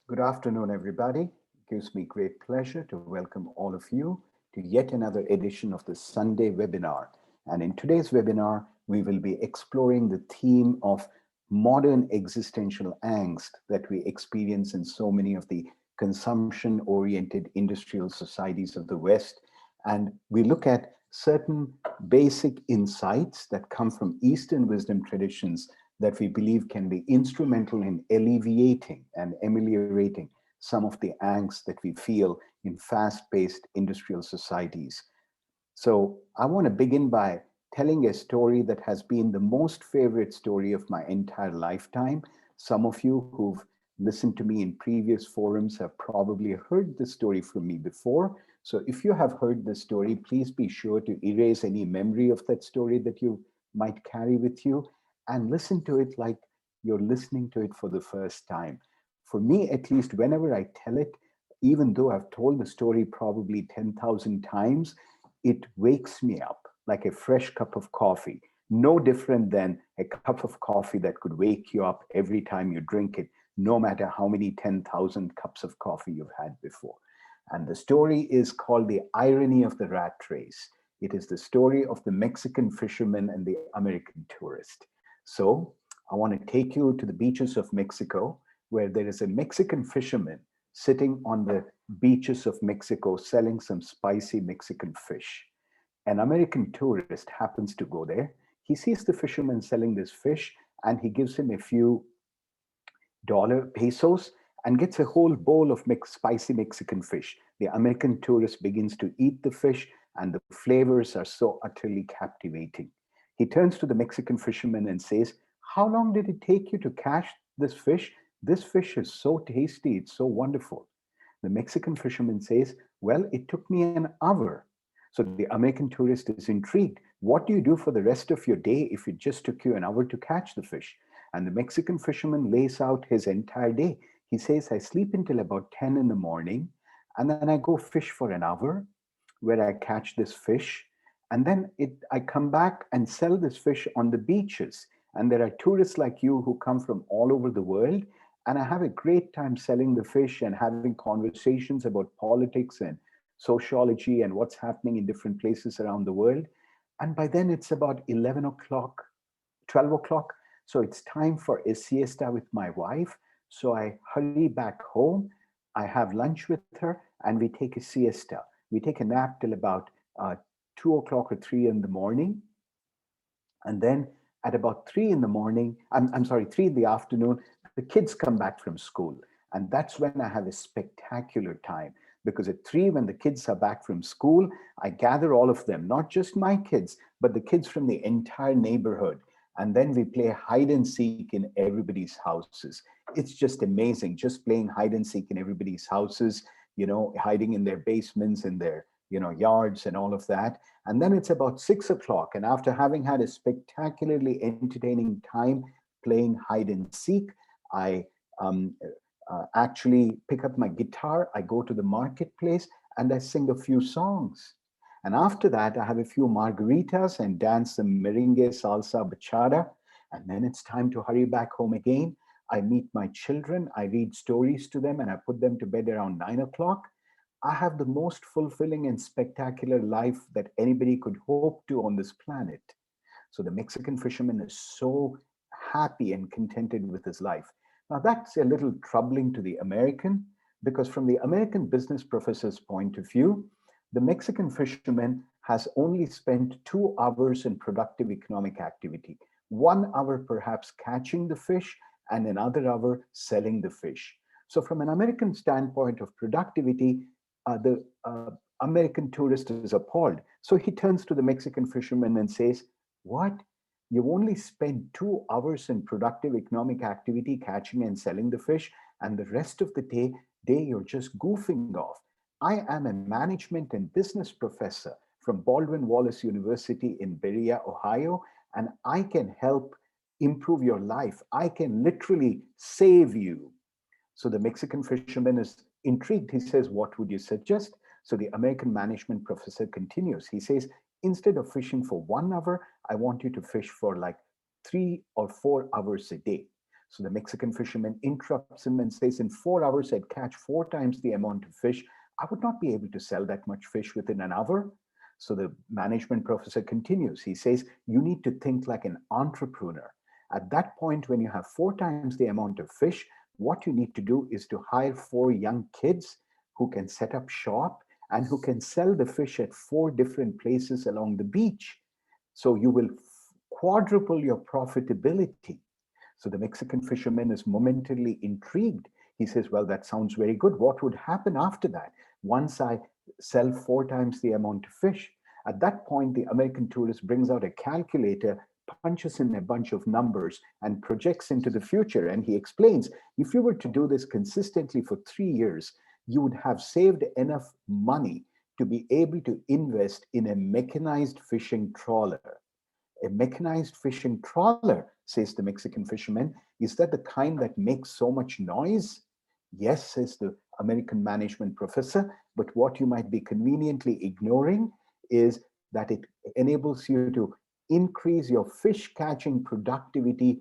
Good afternoon, everybody. It gives me great pleasure to welcome all of you to yet another edition of the Sunday webinar. And in today's webinar, we will be exploring the theme of modern existential angst that we experience in so many of the consumption-oriented industrial societies of the West. And we look at certain basic insights that come from Eastern wisdom traditions that we believe can be instrumental in alleviating and ameliorating some of the angst that we feel in fast-paced industrial societies. So I want to begin by telling a story that has been the most favorite story of my entire lifetime. Some of you who've listened to me in previous forums have probably heard the story from me before. So if you have heard the story, please be sure to erase any memory of that story that you might carry with you and listen to it like you're listening to it for the first time. For me, at least, whenever I tell it, even though I've told the story probably 10,000 times, it wakes me up like a fresh cup of coffee, no different than a cup of coffee that could wake you up every time you drink it, no matter how many 10,000 cups of coffee you've had before. And the story is called The Irony of the Rat Race. It is the story of the Mexican fisherman and the American tourist. So I want to take you to the beaches of Mexico, where there is a Mexican fisherman sitting on the beaches of Mexico selling some spicy Mexican fish. An American tourist happens to go there. He sees the fisherman selling this fish and he gives him a few pesos and gets a whole bowl of spicy Mexican fish. The American tourist begins to eat the fish and the flavors are so utterly captivating. He turns to the Mexican fisherman and says, "How long did it take you to catch this fish? This fish is so tasty, it's so wonderful." The Mexican fisherman says, "Well, it took me an hour." So the American tourist is intrigued. What do you do for the rest of your day if it just took you an hour to catch the fish? And the Mexican fisherman lays out his entire day. He says, "I sleep until about 10 in the morning, and then I go fish for an hour where I catch this fish. And then I come back and sell this fish on the beaches. And there are tourists like you who come from all over the world. And I have a great time selling the fish and having conversations about politics and sociology and what's happening in different places around the world. And by then it's about 11 o'clock, 12 o'clock. So it's time for a siesta with my wife. So I hurry back home. I have lunch with her and we take a siesta. We take a nap till about 2 o'clock or 3 in the morning. And then at about 3 in the morning, I'm sorry, 3 in the afternoon, the kids come back from school. And that's when I have a spectacular time. Because at 3, when the kids are back from school, I gather all of them, not just my kids, but the kids from the entire neighborhood. And then we play hide and seek in everybody's houses. It's just amazing, just playing hide and seek in everybody's houses, hiding in their basements, in their, yards and all of that. And then it's about 6 o'clock. And after having had a spectacularly entertaining time playing hide and seek, I actually pick up my guitar, I go to the marketplace, and I sing a few songs. And after that, I have a few margaritas and dance some merengue, salsa, bachata. And then it's time to hurry back home again. I meet my children, I read stories to them, and I put them to bed around 9 o'clock. I have the most fulfilling and spectacular life that anybody could hope to on this planet. So the Mexican fisherman is so happy and contented with his life. Now, that's a little troubling to the American, because from the American business professor's point of view, the Mexican fisherman has only spent 2 hours in productive economic activity, 1 hour perhaps catching the fish, and another hour selling the fish. So, from an American standpoint of productivity, the American tourist is appalled. So he turns to the Mexican fisherman and says, "What? You've only spent 2 hours in productive economic activity catching and selling the fish, and the rest of the day you're just goofing off. I am a management and business professor from Baldwin Wallace University in Berea, Ohio, and I can help improve your life. I can literally save you." So the Mexican fisherman is intrigued. He says, "What would you suggest?" So the American management professor continues. He says, "Instead of fishing for 1 hour, I want you to fish for like 3 or 4 hours a day." So the Mexican fisherman interrupts him and says, in 4 hours, I'd catch 4 times the amount of fish. I would not be able to sell that much fish within an hour. So the management professor continues. He says, you need to think like an entrepreneur. At that point, when you have 4 times the amount of fish, what you need to do is to hire 4 young kids who can set up shop and who can sell the fish at 4 different places along the beach. So you will quadruple your profitability. So the Mexican fisherman is momentarily intrigued. He says, well, that sounds very good. What would happen after that once I sell 4 times the amount of fish? At that point, the American tourist brings out a calculator, punches in a bunch of numbers, and projects into the future. And he explains, if you were to do this consistently for 3 years, you would have saved enough money to be able to invest in a mechanized fishing trawler. A mechanized fishing trawler, says the Mexican fisherman, is that the kind that makes so much noise? Yes, says the American management professor, but what you might be conveniently ignoring is that it enables you to increase your fish catching productivity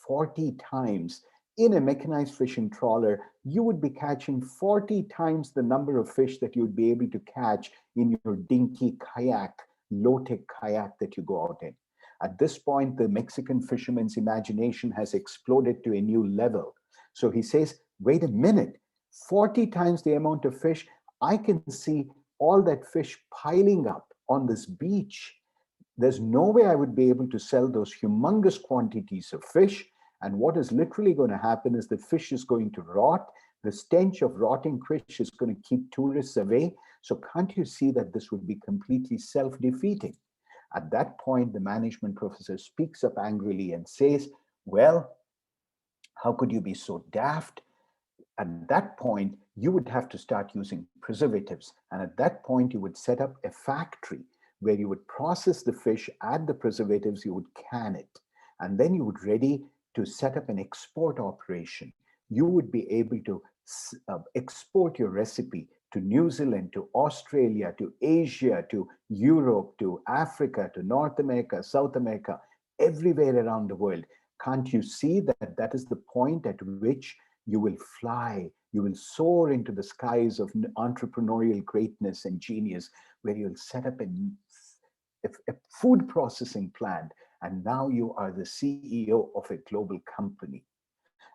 40 times. In a mechanized fishing trawler, you would be catching 40 times the number of fish that you'd be able to catch in your dinky kayak, low-tech kayak that you go out in. At this point, the Mexican fisherman's imagination has exploded to a new level. So he says, wait a minute, 40 times the amount of fish, I can see all that fish piling up on this beach. There's no way I would be able to sell those humongous quantities of fish. And what is literally going to happen is the fish is going to rot. The stench of rotting fish is going to keep tourists away. So can't you see that this would be completely self-defeating? At that point, the management professor speaks up angrily and says, well, how could you be so daft? At that point, you would have to start using preservatives. And at that point, you would set up a factory where you would process the fish, add the preservatives, you would can it. And then you would ready to set up an export operation. You would be able to export your recipe to New Zealand, to Australia, to Asia, to Europe, to Africa, to North America, South America, everywhere around the world. Can't you see that that is the point at which you will fly, you will soar into the skies of entrepreneurial greatness and genius, where you'll set up a food processing plant, and now you are the CEO of a global company.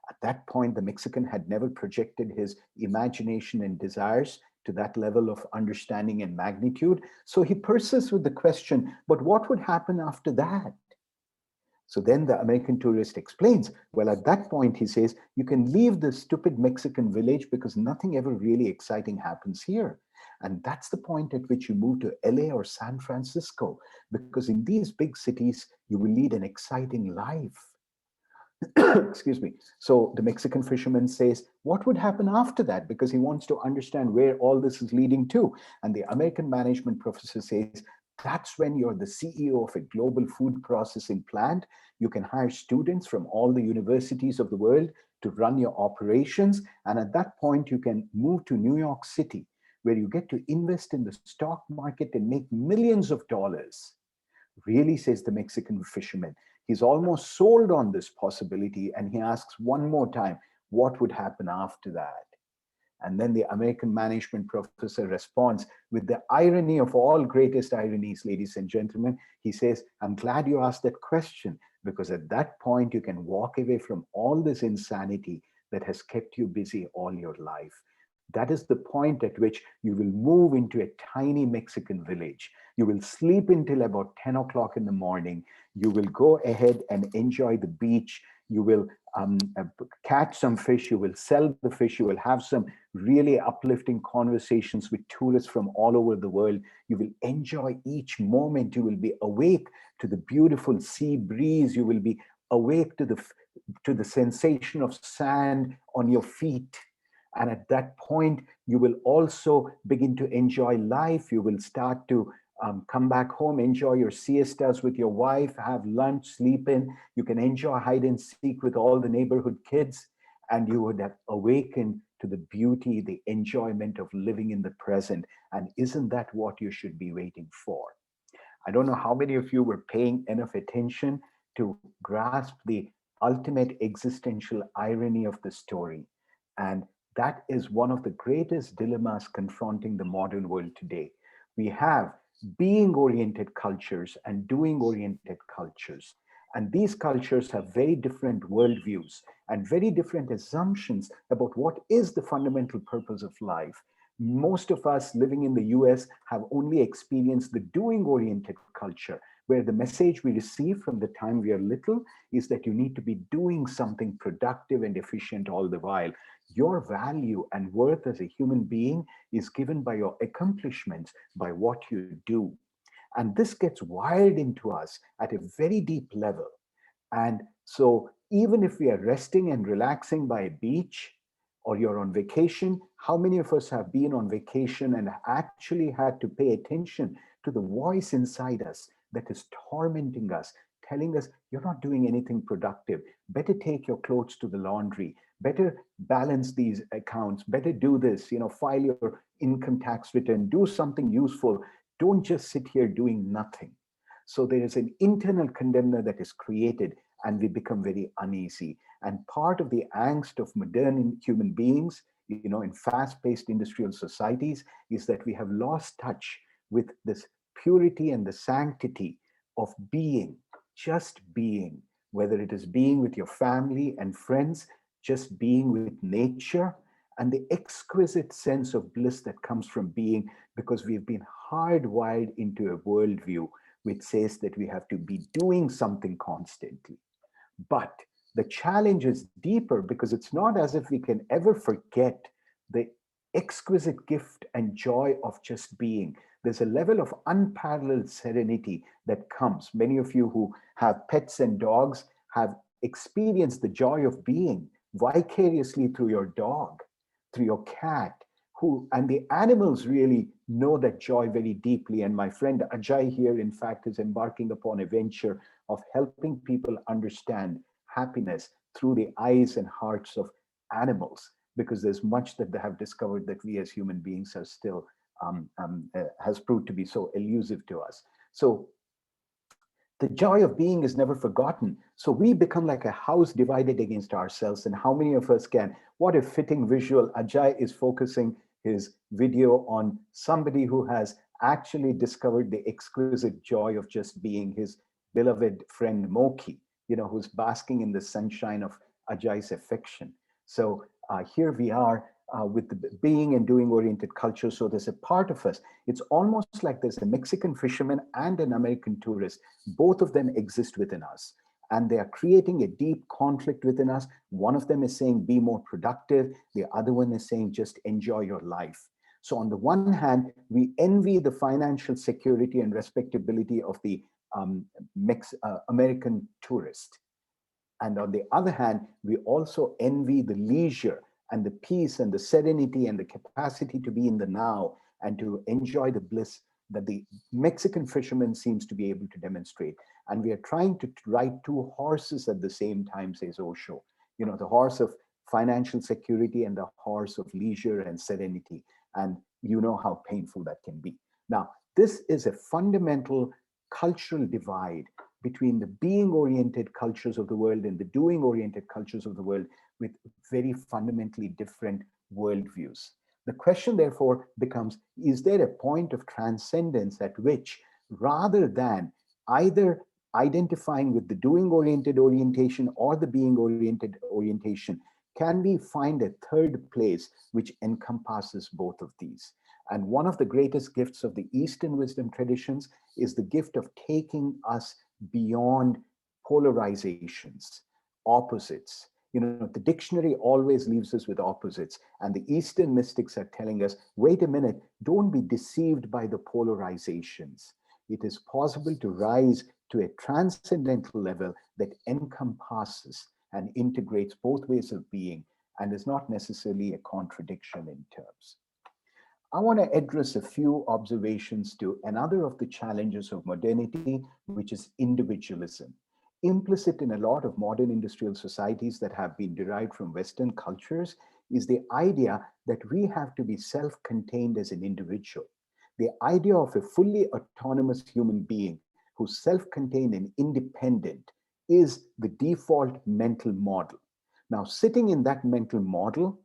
At that point, the Mexican had never projected his imagination and desires to that level of understanding and magnitude. So he persists with the question, but what would happen after that? So then the American tourist explains, well, at that point, he says, you can leave the stupid Mexican village because nothing ever really exciting happens here. And that's the point at which you move to LA or San Francisco, because in these big cities, you will lead an exciting life. Excuse me. So the Mexican fisherman says, what would happen after that? Because he wants to understand where all this is leading to. And the American management professor says, that's when you're the CEO of a global food processing plant. You can hire students from all the universities of the world to run your operations. And at that point, you can move to New York City, where you get to invest in the stock market and make millions of dollars. Really, says the Mexican fisherman. He's almost sold on this possibility, and he asks one more time, what would happen after that? And then the American management professor responds with the irony of all greatest ironies, ladies and gentlemen. He says, I'm glad you asked that question, because at that point, you can walk away from all this insanity that has kept you busy all your life. That is the point at which you will move into a tiny Mexican village. You will sleep until about 10 o'clock in the morning. You will go ahead and enjoy the beach. You will catch some fish. You will sell the fish. You will have some really uplifting conversations with tourists from all over the world. You will enjoy each moment. You will be awake to the beautiful sea breeze. You will be awake to the sensation of sand on your feet. And at that point, you will also begin to enjoy life. You will start to come back home, enjoy your siestas with your wife, have lunch, sleep in. You can enjoy hide and seek with all the neighborhood kids. And you would have awakened to the beauty, the enjoyment of living in the present. And isn't that what you should be waiting for? I don't know how many of you were paying enough attention to grasp the ultimate existential irony of the story. And that is one of the greatest dilemmas confronting the modern world today. We have being oriented cultures and doing oriented cultures. And these cultures have very different worldviews and very different assumptions about what is the fundamental purpose of life. Most of us living in the US have only experienced the doing oriented culture, where the message we receive from the time we are little is that you need to be doing something productive and efficient all the while. Your value and worth as a human being is given by your accomplishments, by what you do. And this gets wired into us at a very deep level. And so, even if we are resting and relaxing by a beach, or you're on vacation, how many of us have been on vacation and actually had to pay attention to the voice inside us that is tormenting us, telling us, you're not doing anything productive. Better take your clothes to the laundry. Better balance these accounts. Better do this, file your income tax return, do something useful. Don't just sit here doing nothing. So there is an internal condemner that is created, and we become very uneasy. And part of the angst of modern human beings, in fast-paced industrial societies, is that we have lost touch with this purity and the sanctity of being, just being, whether it is being with your family and friends, just being with nature, and the exquisite sense of bliss that comes from being, because we've been hardwired into a worldview which says that we have to be doing something constantly. But the challenge is deeper, because it's not as if we can ever forget the exquisite gift and joy of just being. There's a level of unparalleled serenity that comes. Many of you who have pets and dogs have experienced the joy of being vicariously through your dog, through your cat, and the animals really know that joy very deeply. And my friend Ajay here, in fact, is embarking upon a venture of helping people understand happiness through the eyes and hearts of animals, because there's much that they have discovered that we as human beings are still has proved to be so elusive to us. So the joy of being is never forgotten. So we become like a house divided against ourselves. And how many of us can? What a fitting visual. Ajay is focusing his video on somebody who has actually discovered the exquisite joy of just being, his beloved friend Moki, who's basking in the sunshine of Ajay's affection. So here we are with the being and doing oriented culture. So there's a part of us. It's almost like there's a Mexican fisherman and an American tourist. Both of them exist within us, and they are creating a deep conflict within us. One of them is saying, be more productive. The other one is saying, just enjoy your life. So on the one hand, we envy the financial security and respectability of the American tourist. And on the other hand, we also envy the leisure and the peace and the serenity and the capacity to be in the now and to enjoy the bliss that the Mexican fisherman seems to be able to demonstrate. And we are trying to ride two horses at the same time, says Osho. The horse of financial security and the horse of leisure and serenity. And you know how painful that can be. Now, this is a fundamental cultural divide between the being-oriented cultures of the world and the doing-oriented cultures of the world, with very fundamentally different worldviews. The question, therefore, becomes, is there a point of transcendence at which, rather than either identifying with the doing-oriented orientation or the being-oriented orientation, can we find a third place which encompasses both of these? And one of the greatest gifts of the Eastern wisdom traditions is the gift of taking us beyond polarizations, opposites. The dictionary always leaves us with opposites, and the Eastern mystics are telling us, wait a minute, don't be deceived by the polarizations. It is possible to rise to a transcendental level that encompasses and integrates both ways of being and is not necessarily a contradiction in terms. I want to address a few observations to another of the challenges of modernity, which is individualism. Implicit in a lot of modern industrial societies that have been derived from Western cultures is the idea that we have to be self-contained as an individual. The idea of a fully autonomous human being who's self-contained and independent is the default mental model. Now, sitting in that mental model,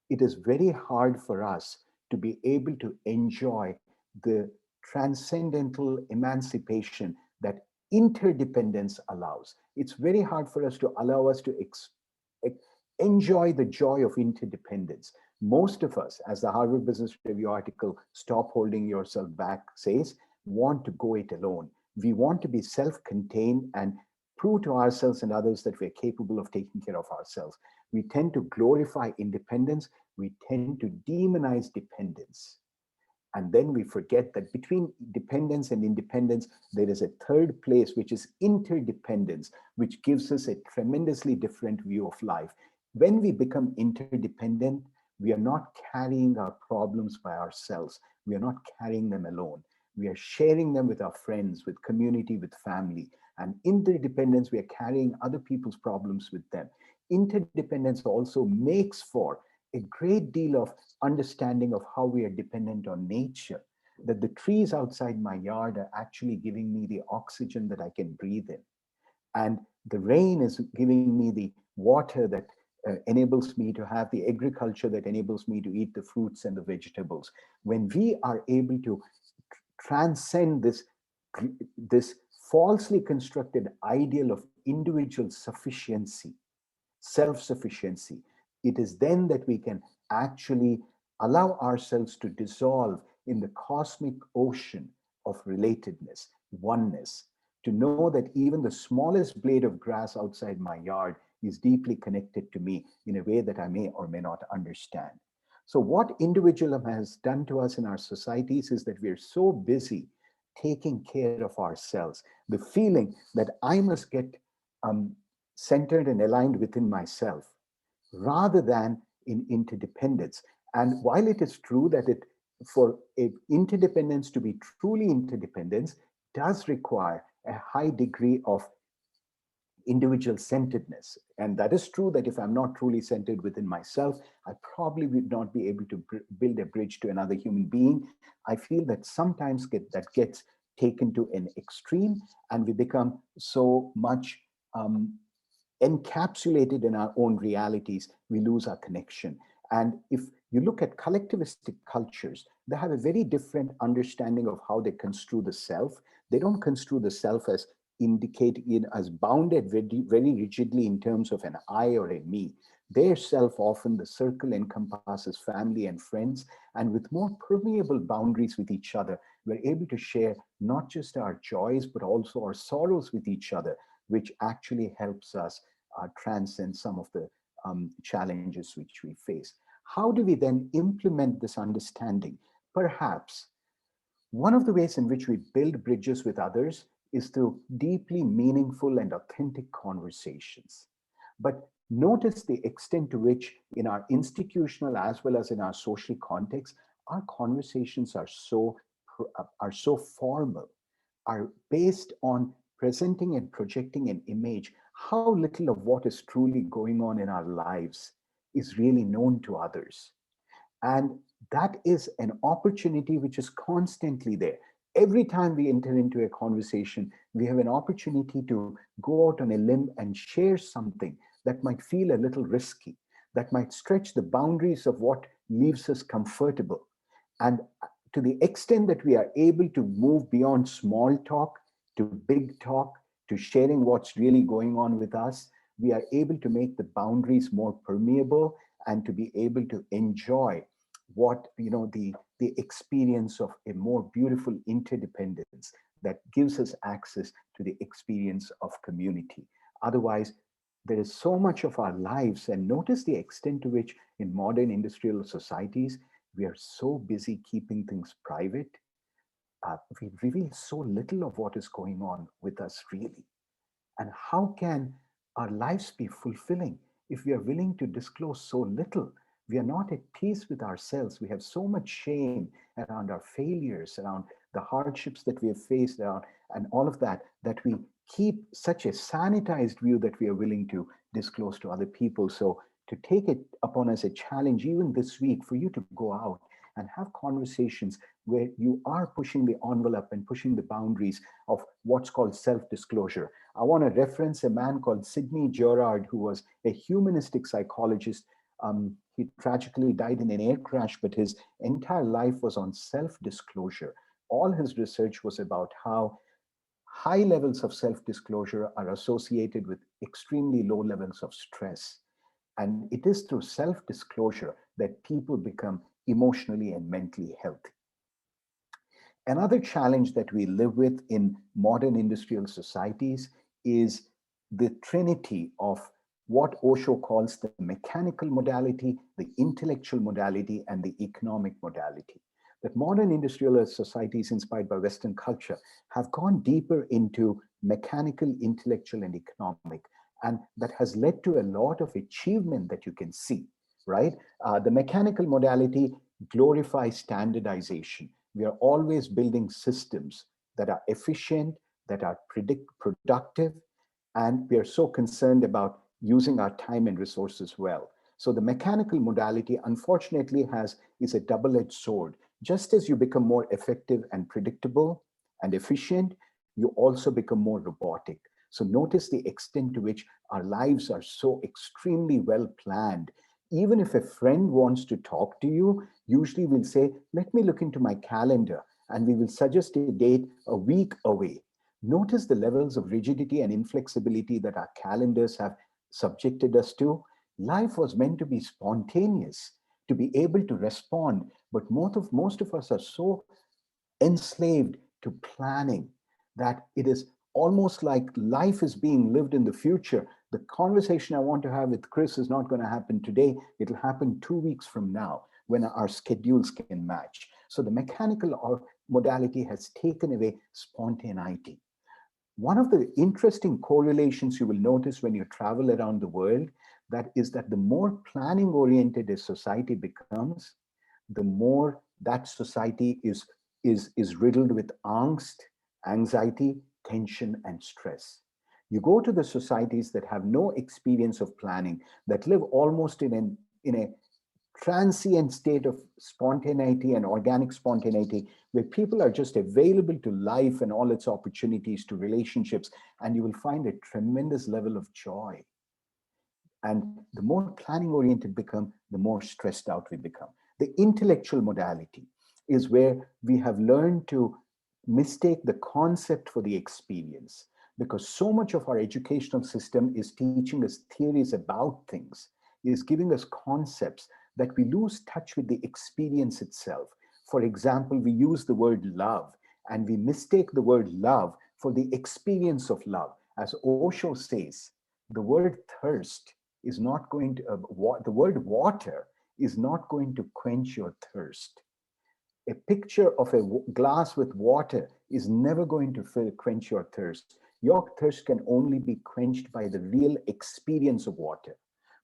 it is very hard for us to be able to enjoy the transcendental emancipation that interdependence allows. It's very hard for us to allow us to enjoy the joy of interdependence. Most of us, as the Harvard Business Review article, Stop Holding Yourself Back, says, want to go it alone. We want to be self contained and prove to ourselves and others that we're capable of taking care of ourselves. We tend to glorify independence, we tend to demonize dependence. And then we forget that between dependence and independence, there is a third place, which is interdependence, which gives us a tremendously different view of life. When we become interdependent, we are not carrying our problems by ourselves. We are not carrying them alone. We are sharing them with our friends, with community, with family. And interdependence, we are carrying other people's problems with them. Interdependence also makes for a great deal of understanding of how we are dependent on nature, that the trees outside my yard are actually giving me the oxygen that I can breathe in. And the rain is giving me the water that enables me to have the agriculture that enables me to eat the fruits and the vegetables. When we are able to transcend this falsely constructed ideal of individual sufficiency, self-sufficiency, it is then that we can actually allow ourselves to dissolve in the cosmic ocean of relatedness, oneness, to know that even the smallest blade of grass outside my yard is deeply connected to me in a way that I may or may not understand. So, what individualism has done to us in our societies is that we're so busy taking care of ourselves, the feeling that I must get um, centered and aligned within myself rather than in interdependence. And while it is true that it for a interdependence to be truly interdependence does require a high degree of individual centeredness. And that is true that if I'm not truly centered within myself, I probably would not be able to build a bridge to another human being. I feel that sometimes that gets taken to an extreme and we become so much encapsulated in our own realities, we lose our connection. And if you look at collectivistic cultures, they have a very different understanding of how they construe the self. They don't construe the self as indicated as bounded very, very rigidly in terms of an I or a me. Their self, often the circle, encompasses family and friends, and with more permeable boundaries with each other, we're able to share not just our joys, but also our sorrows with each other, which actually helps us transcend some of the challenges which we face. How do we then implement this understanding? Perhaps one of the ways in which we build bridges with others is through deeply meaningful and authentic conversations. But notice the extent to which, in our institutional as well as in our social context, our conversations are so formal, are based on presenting and projecting an image. How little of what is truly going on in our lives is really known to others. And that is an opportunity which is constantly there. Every time we enter into a conversation, we have an opportunity to go out on a limb and share something that might feel a little risky, that might stretch the boundaries of what leaves us comfortable. And to the extent that we are able to move beyond small talk to big talk, to sharing what's really going on with us, we are able to make the boundaries more permeable and to be able to enjoy what the experience of a more beautiful interdependence that gives us access to the experience of community. Otherwise, there is so much of our lives, and notice the extent to which in modern industrial societies we are so busy keeping things private. We reveal so little of what is going on with us really. And how can our lives be fulfilling if we are willing to disclose so little? We are not at peace with ourselves. We have so much shame around our failures, around the hardships that we have faced, around, and all of that, that we keep such a sanitized view that we are willing to disclose to other people. So, to take it upon as a challenge, even this week, for you to go out and have conversations where you are pushing the envelope and pushing the boundaries of what's called self-disclosure. I want to reference a man called Sidney Gerard, who was a humanistic psychologist. He tragically died in an air crash, but his entire life was on self-disclosure. All his research was about how high levels of self-disclosure are associated with extremely low levels of stress. And it is through self-disclosure that people become emotionally and mentally healthy. Another challenge that we live with in modern industrial societies is the trinity of what Osho calls the mechanical modality, the intellectual modality, and the economic modality. That modern industrial societies inspired by Western culture have gone deeper into mechanical, intellectual, and economic. And that has led to a lot of achievement that you can see, right? The mechanical modality glorifies standardization. We are always building systems that are efficient, that are productive, and we are so concerned about using our time and resources well. So the mechanical modality, unfortunately, is a double-edged sword. Just as you become more effective and predictable and efficient, you also become more robotic. So notice the extent to which our lives are so extremely well planned. Even if a friend wants to talk to you, usually we'll say, let me look into my calendar, and we will suggest a date a week away. Notice the levels of rigidity and inflexibility that our calendars have subjected us to. Life was meant to be spontaneous, to be able to respond, but most of us are so enslaved to planning that it is almost like life is being lived in the future. The conversation I want to have with Chris is not going to happen today. It'll happen 2 weeks from now when our schedules can match. So the mechanical or modality has taken away spontaneity. One of the interesting correlations you will notice when you travel around the world, that is that the more planning oriented a society becomes, the more that society is riddled with angst, anxiety, tension, and stress. You go to the societies that have no experience of planning, that live almost in a transient state of spontaneity and organic spontaneity, where people are just available to life and all its opportunities, to relationships, and you will find a tremendous level of joy. And the more planning oriented become, the more stressed out we become. The intellectual modality is where we have learned to mistake the concept for the experience, because so much of our educational system is teaching us theories about things, is giving us concepts, that we lose touch with the experience itself. For example, we use the word love, and we mistake the word love for the experience of love. As Osho says, the word thirst is not going to, the word water is not going to quench your thirst. A picture of a glass with water is never going to quench your thirst. Your thirst can only be quenched by the real experience of water.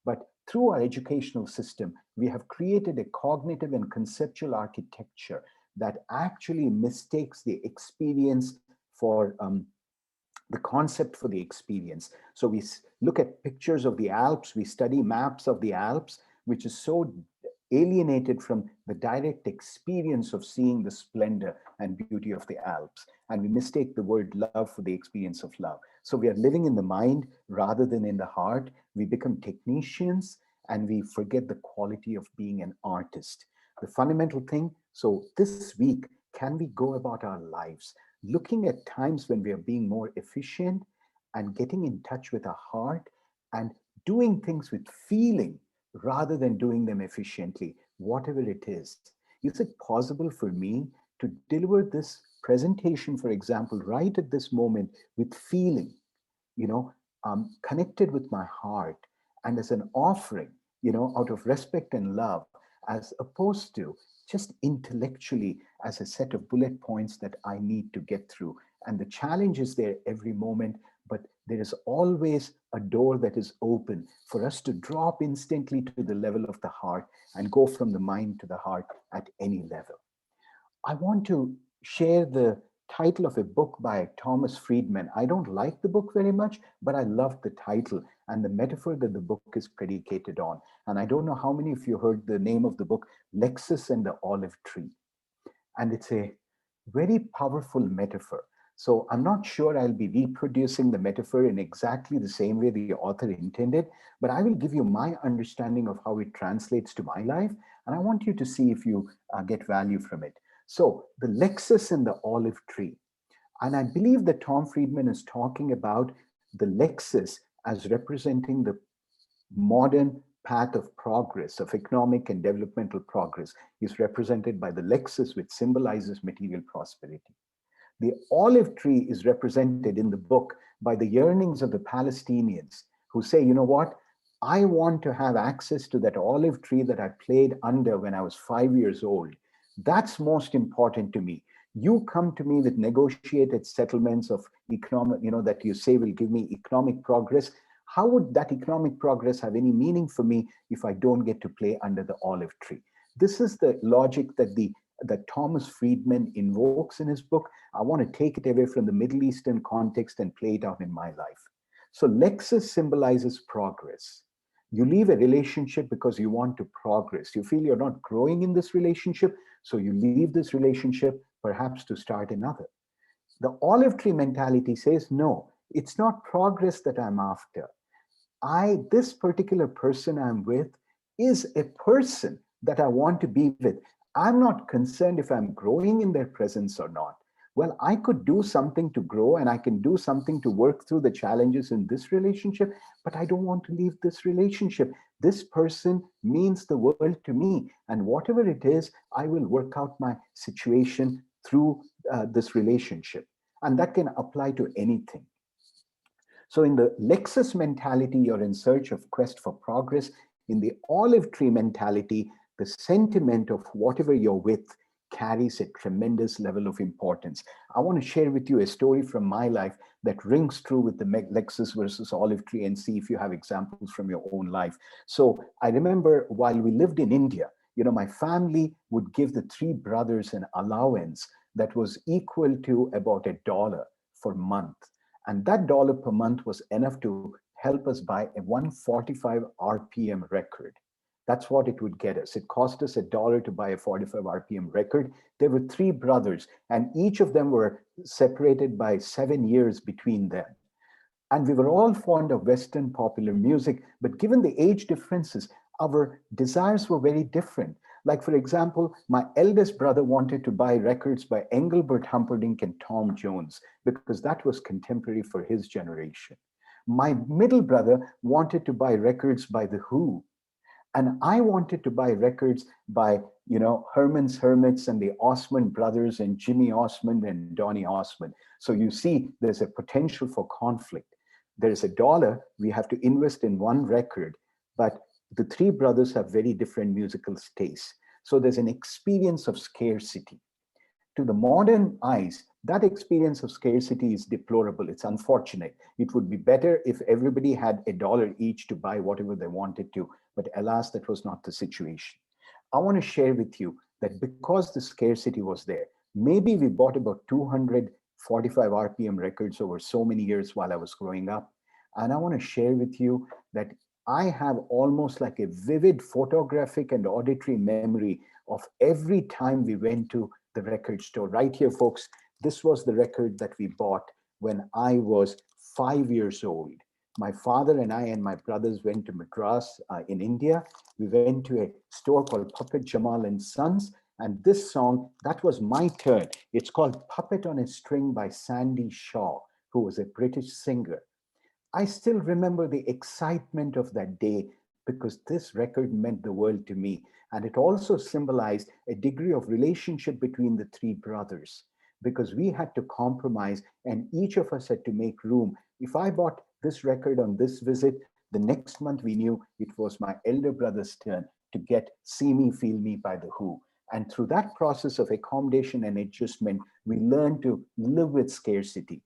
But through our educational system, we have created a cognitive and conceptual architecture that actually mistakes the experience for the concept for the experience. So we look at pictures of the Alps, we study maps of the Alps, which is so alienated from the direct experience of seeing the splendor and beauty of the Alps. And we mistake the word love for the experience of love. So we are living in the mind rather than in the heart. We become technicians and we forget the quality of being an artist. The fundamental thing, so this week, can we go about our lives looking at times when we are being more efficient and getting in touch with our heart and doing things with feeling rather than doing them efficiently, whatever it is? Is it possible for me to deliver this presentation, for example, right at this moment with feeling, connected with my heart and as an offering, out of respect and love, as opposed to just intellectually as a set of bullet points that I need to get through? And the challenge is there every moment, but there is always a door that is open for us to drop instantly to the level of the heart and go from the mind to the heart at any level. I want to share the title of a book by Thomas Friedman. I don't like the book very much, but I love the title and the metaphor that the book is predicated on. And I don't know how many of you heard the name of the book, Lexus and the Olive Tree. And it's a very powerful metaphor. So I'm not sure I'll be reproducing the metaphor in exactly the same way the author intended, but I will give you my understanding of how it translates to my life. And I want you to see if you get value from it. So the Lexus and the olive tree. And I believe that Tom Friedman is talking about the Lexus as representing the modern path of progress, of economic and developmental progress, is represented by the Lexus, which symbolizes material prosperity. The olive tree is represented in the book by the yearnings of the Palestinians who say, you know what? I want to have access to that olive tree that I played under when I was 5 years old. That's most important to me. You come to me with negotiated settlements of economic, that you say will give me economic progress. How would that economic progress have any meaning for me if I don't get to play under the olive tree? This is the logic that Thomas Friedman invokes in his book. I want to take it away from the Middle Eastern context and play it out in my life. So Lexus symbolizes progress. You leave a relationship because you want to progress. You feel you're not growing in this relationship, so you leave this relationship perhaps to start another. The olive tree mentality says, no, it's not progress that I'm after. This particular person I'm with is a person that I want to be with. I'm not concerned if I'm growing in their presence or not. Well, I could do something to grow and I can do something to work through the challenges in this relationship, but I don't want to leave this relationship. This person means the world to me. And whatever it is, I will work out my situation through this relationship. And that can apply to anything. So in the Lexus mentality, you're in search of quest for progress. In the olive tree mentality, the sentiment of whatever you're with carries a tremendous level of importance. I want to share with you a story from my life that rings true with the Lexus versus olive tree, and see if you have examples from your own life. So I remember while we lived in India, my family would give the three brothers an allowance that was equal to about $1 for a month. And that dollar per month was enough to help us buy a 145 RPM record. That's what it would get us. It cost us $1 to buy a 45 RPM record. There were three brothers, and each of them were separated by 7 years between them. And we were all fond of Western popular music, but given the age differences, our desires were very different. Like, for example, my eldest brother wanted to buy records by Engelbert Humperdinck and Tom Jones because that was contemporary for his generation. My middle brother wanted to buy records by The Who. And I wanted to buy records by, Herman's Hermits and the Osmond brothers and Jimmy Osmond and Donny Osmond. So you see, there's a potential for conflict. There's $1, we have to invest in one record, but the three brothers have very different musical tastes. So there's an experience of scarcity. To the modern eyes, that experience of scarcity is deplorable. It's unfortunate. It would be better if everybody had $1 each to buy whatever they wanted to, but alas, that was not the situation. I want to share with you that because the scarcity was there, maybe we bought about 245 RPM records over so many years while I was growing up. And I want to share with you that I have almost like a vivid photographic and auditory memory of every time we went to the record store. Right here, folks, this was the record that we bought when I was 5 years old. My father and I and my brothers went to Madras in India. We went to a store called Puppet Jamal and Sons. And this song, that was my turn. It's called Puppet on a String by Sandy Shaw, who was a British singer. I still remember the excitement of that day because this record meant the world to me. And it also symbolized a degree of relationship between the three brothers because we had to compromise and each of us had to make room. If I bought this record on this visit, the next month we knew it was my elder brother's turn to get See Me, Feel Me by The Who. And through that process of accommodation and adjustment, we learned to live with scarcity.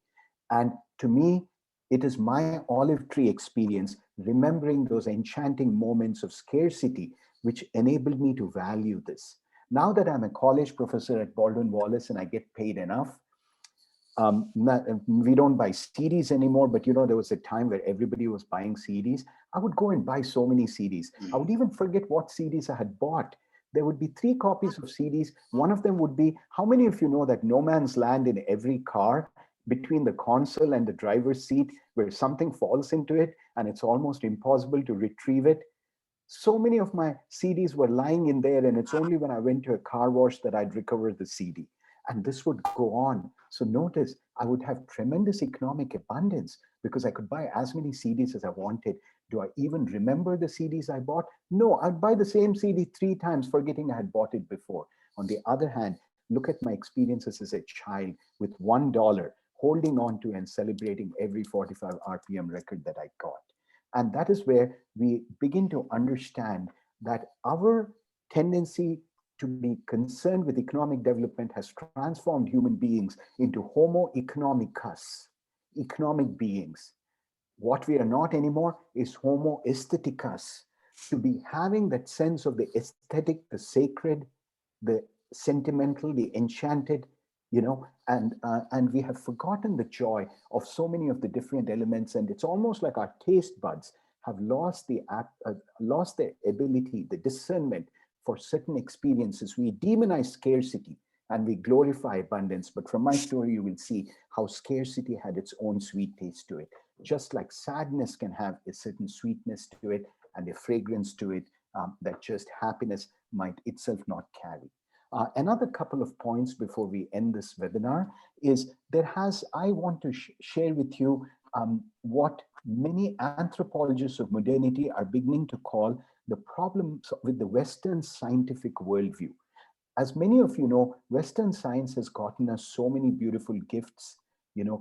And to me, it is my olive tree experience, remembering those enchanting moments of scarcity, which enabled me to value this. Now that I'm a college professor at Baldwin Wallace and I get paid enough, we don't buy CDs anymore, but there was a time where everybody was buying CDs. I would go and buy so many CDs. I would even forget what CDs I had bought. there would be 3 copies of CDs. One of them would be, how many of you know that no man's land in every car between the console and the driver's seat, where something falls into it and it's almost impossible to retrieve it? So many of my CDs were lying in there, and it's only when I went to a car wash that I'd recover the CD. And this would go on. So notice, I would have tremendous economic abundance because I could buy as many CDs as I wanted. Do I even remember the CDs I bought? No, I'd buy the same CD 3 times, forgetting I had bought it before. On the other hand, look at my experiences as a child with $1, holding on to and celebrating every 45 RPM record that I got. And that is where we begin to understand that our tendency to be concerned with economic development has transformed human beings into Homo economicus, economic beings. What we are not anymore is Homo aestheticus, to be having that sense of the aesthetic, the sacred, the sentimental, the enchanted, and we have forgotten the joy of so many of the different elements, and it's almost like our taste buds have lost the ability, the discernment for certain experiences. We demonize scarcity and we glorify abundance, but from my story you will see how scarcity had its own sweet taste to it, just like sadness can have a certain sweetness to it and a fragrance to it that just happiness might itself not carry. Another couple of points before we end this webinar is I want to share with you what many anthropologists of modernity are beginning to call the problems with the Western scientific worldview. As many of you know, Western science has gotten us so many beautiful gifts,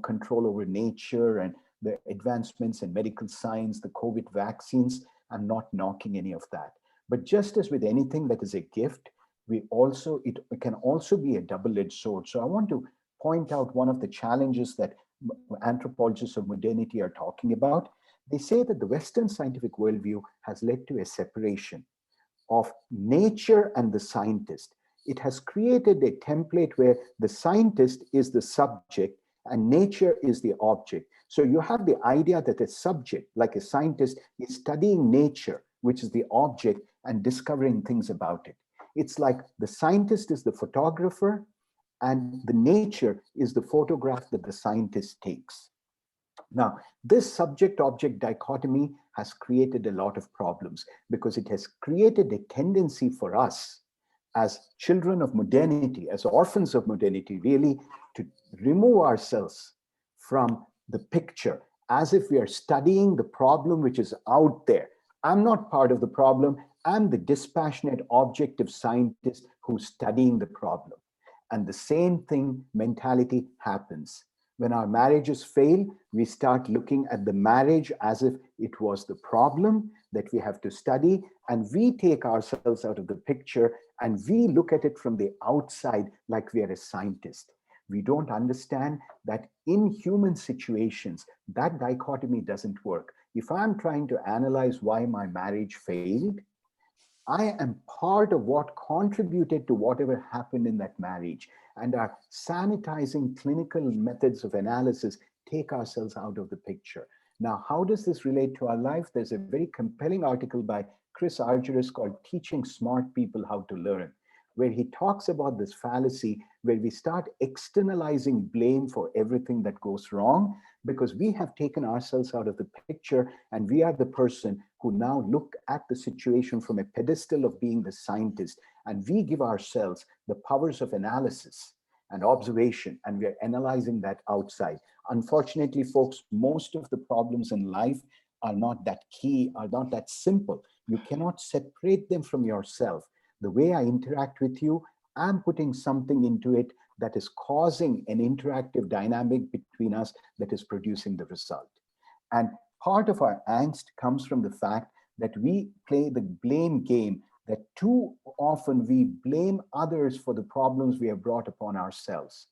control over nature and the advancements in medical science, the COVID vaccines. I'm not knocking any of that. But just as with anything that is a gift, it can also be a double-edged sword. So I want to point out one of the challenges that anthropologists of modernity are talking about. They say that the Western scientific worldview has led to a separation of nature and the scientist. It has created a template where the scientist is the subject and nature is the object. So you have the idea that a subject, like a scientist, is studying nature, which is the object, and discovering things about it. It's like the scientist is the photographer and the nature is the photograph that the scientist takes. Now, this subject-object dichotomy has created a lot of problems because it has created a tendency for us as children of modernity, as orphans of modernity, really to remove ourselves from the picture as if we are studying the problem which is out there. I'm not part of the problem. I'm the dispassionate objective scientist who's studying the problem. And the same thing mentality happens. When our marriages fail, we start looking at the marriage as if it was the problem that we have to study, and we take ourselves out of the picture and we look at it from the outside like we are a scientist. We don't understand that in human situations, that dichotomy doesn't work. If I'm trying to analyze why my marriage failed, I am part of what contributed to whatever happened in that marriage. And our sanitizing clinical methods of analysis take ourselves out of the picture. Now, how does this relate to our life? There's a very compelling article by Chris Argyris called Teaching Smart People How to Learn, where he talks about this fallacy where we start externalizing blame for everything that goes wrong because we have taken ourselves out of the picture and we are the person who now look at the situation from a pedestal of being the scientist, and we give ourselves the powers of analysis and observation, and we are analyzing that outside. Unfortunately, folks, most of the problems in life are not that key, are not that simple. You cannot separate them from yourself. The way I interact with you, I'm putting something into it that is causing an interactive dynamic between us that is producing the result. And part of our angst comes from the fact that we play the blame game, that too often we blame others for the problems we have brought upon ourselves.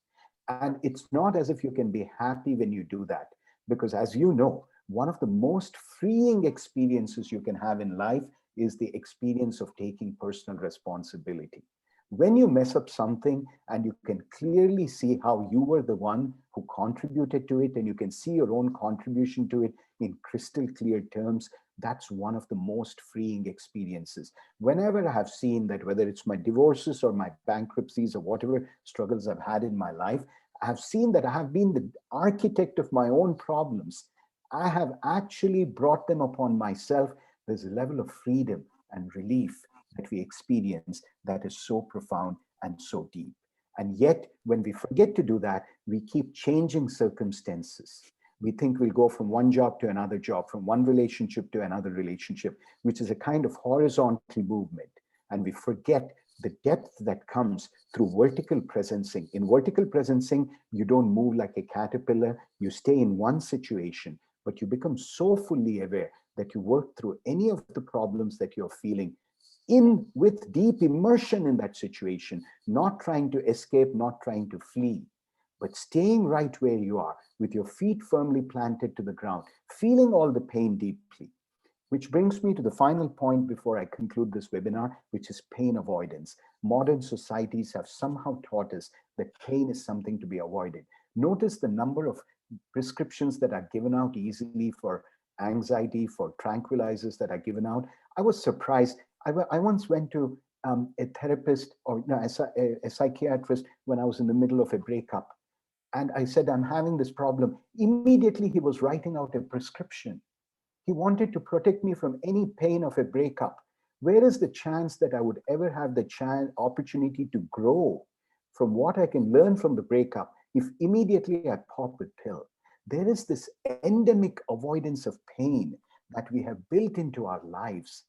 And it's not as if you can be happy when you do that, because as you know, one of the most freeing experiences you can have in life is the experience of taking personal responsibility. When you mess up something and you can clearly see how you were the one who contributed to it, and you can see your own contribution to it in crystal clear terms, that's one of the most freeing experiences. Whenever I have seen that, whether it's my divorces or my bankruptcies or whatever struggles I've had in my life, I have seen that I have been the architect of my own problems. I have actually brought them upon myself. There's a level of freedom and relief that we experience that is so profound and so deep. And yet, when we forget to do that, we keep changing circumstances. We think we'll go from one job to another job, from one relationship to another relationship, which is a kind of horizontal movement. And we forget the depth that comes through vertical presencing. In vertical presencing, you don't move like a caterpillar, you stay in one situation, but you become so fully aware that you work through any of the problems that you're feeling in with deep immersion in that situation, not trying to escape, not trying to flee, but staying right where you are with your feet firmly planted to the ground, feeling all the pain deeply. Which brings me to the final point before I conclude this webinar, which is pain avoidance. Modern societies have somehow taught us that pain is something to be avoided. Notice the number of prescriptions that are given out easily for anxiety, for tranquilizers that are given out. I was surprised. I once went to a therapist, or no, a psychiatrist, when I was in the middle of a breakup. And I said, I'm having this problem. Immediately, he was writing out a prescription. He wanted to protect me from any pain of a breakup. Where is the chance that I would ever have the opportunity to grow from what I can learn from the breakup if immediately I pop a pill? There is this endemic avoidance of pain that we have built into our lives.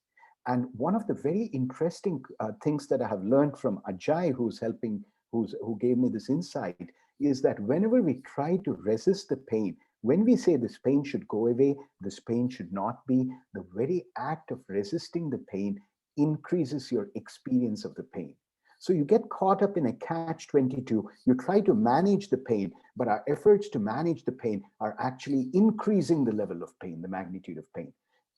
And one of the very interesting things that I have learned from Ajay, who gave me this insight, is that whenever we try to resist the pain, when we say this pain should go away, this pain should not be, the very act of resisting the pain increases your experience of the pain. So you get caught up in a catch-22. You try to manage the pain, but our efforts to manage the pain are actually increasing the level of pain, the magnitude of pain.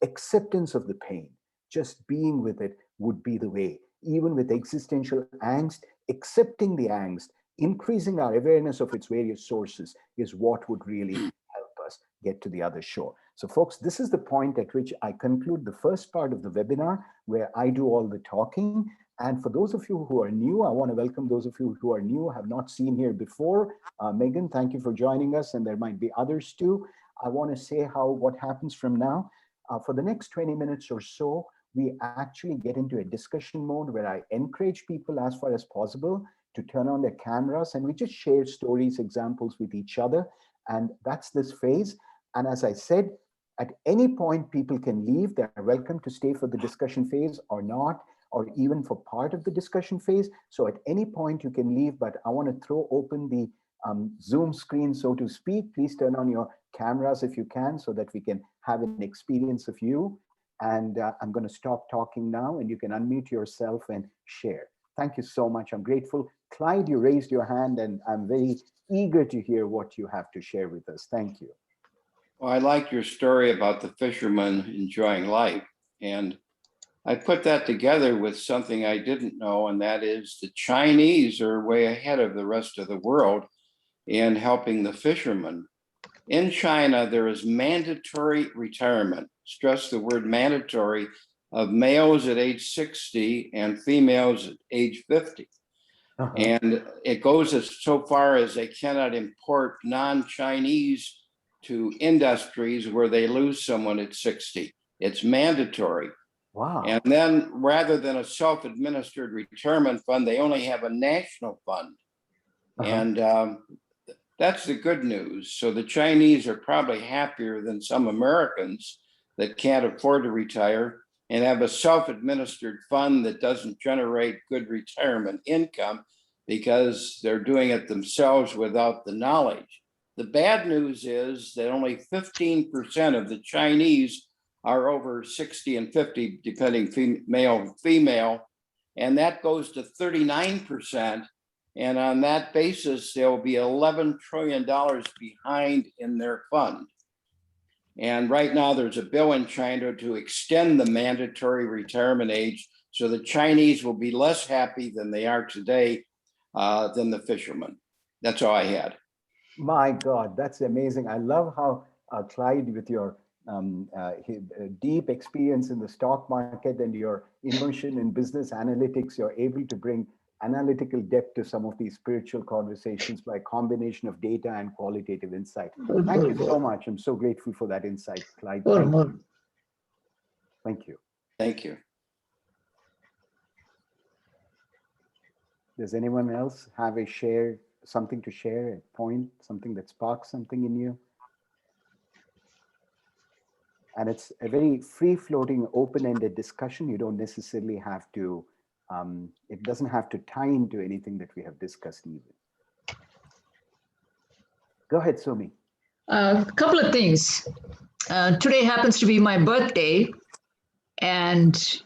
Acceptance of the pain, just being with it, would be the way. Even with existential angst, accepting the angst, increasing our awareness of its various sources is what would really help us get to the other shore. So folks, this is the point at which I conclude the first part of the webinar, where I do all the talking. And for those of you who are new, I want to welcome those of you who are new, have not seen here before. Megan, thank you for joining us, and there might be others too. I want to say what happens from now. For the next 20 minutes or so, we actually get into a discussion mode where I encourage people as far as possible to turn on their cameras, and we just share stories, examples with each other. And that's this phase. And as I said, at any point, people can leave. They're welcome to stay for the discussion phase or not, or even for part of the discussion phase. So at any point you can leave, but I want to throw open the Zoom screen, so to speak. Please turn on your cameras if you can, so that we can have an experience of you. And I'm going to stop talking now, and you can unmute yourself and share. Thank you so much. I'm grateful. Clyde, you raised your hand, and I'm very eager to hear what you have to share with us. Thank you. Well, I like your story about the fisherman enjoying life. And I put that together with something I didn't know, and that is the Chinese are way ahead of the rest of the world in helping the fishermen. In China, there is mandatory retirement, stress the word mandatory, of males at age 60 and females at age 50. And it goes so far as they cannot import non-Chinese to industries where they lose someone at 60. It's mandatory. Wow. And then rather than a self-administered retirement fund, they only have a national fund. And that's the good news. So the Chinese are probably happier than some Americans that can't afford to retire and have a self-administered fund that doesn't generate good retirement income because they're doing it themselves without the knowledge. The bad news is that only 15% of the Chinese are over 60 and 50, depending male and female, and that goes to 39%. And on that basis, they'll be $11 trillion behind in their fund. And right now, there's a bill in China to extend the mandatory retirement age, so the Chinese will be less happy than they are today than the fishermen. That's all I had. My God, that's amazing. I love how Clyde, with your deep experience in the stock market and your immersion in business analytics, you're able to bring analytical depth to some of these spiritual conversations by a combination of data and qualitative insight. Thank you so much. I'm so grateful for that insight, Clyde. Thank you. Thank you. Does anyone else have something to share, a point, something that sparks something in you? And it's a very free-floating, open-ended discussion. You don't necessarily have to, it doesn't have to tie into anything that we have discussed even. Go ahead, Sumi. A couple of things. Today happens to be my birthday. And,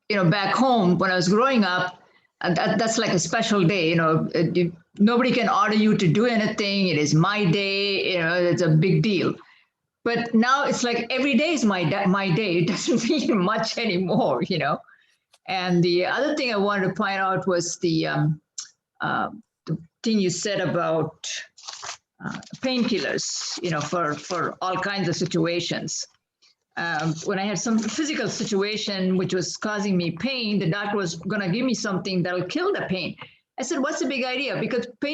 back home when I was growing up, that's like a special day. Nobody can order you to do anything. It is my day. It's a big deal. But now it's like every day is my day. It doesn't mean much anymore. And the other thing I wanted to point out was the thing you said about painkillers. For all kinds of situations. When I had some physical situation which was causing me pain, the doctor was going to give me something that'll kill the pain. I said, what's the big idea? Because pain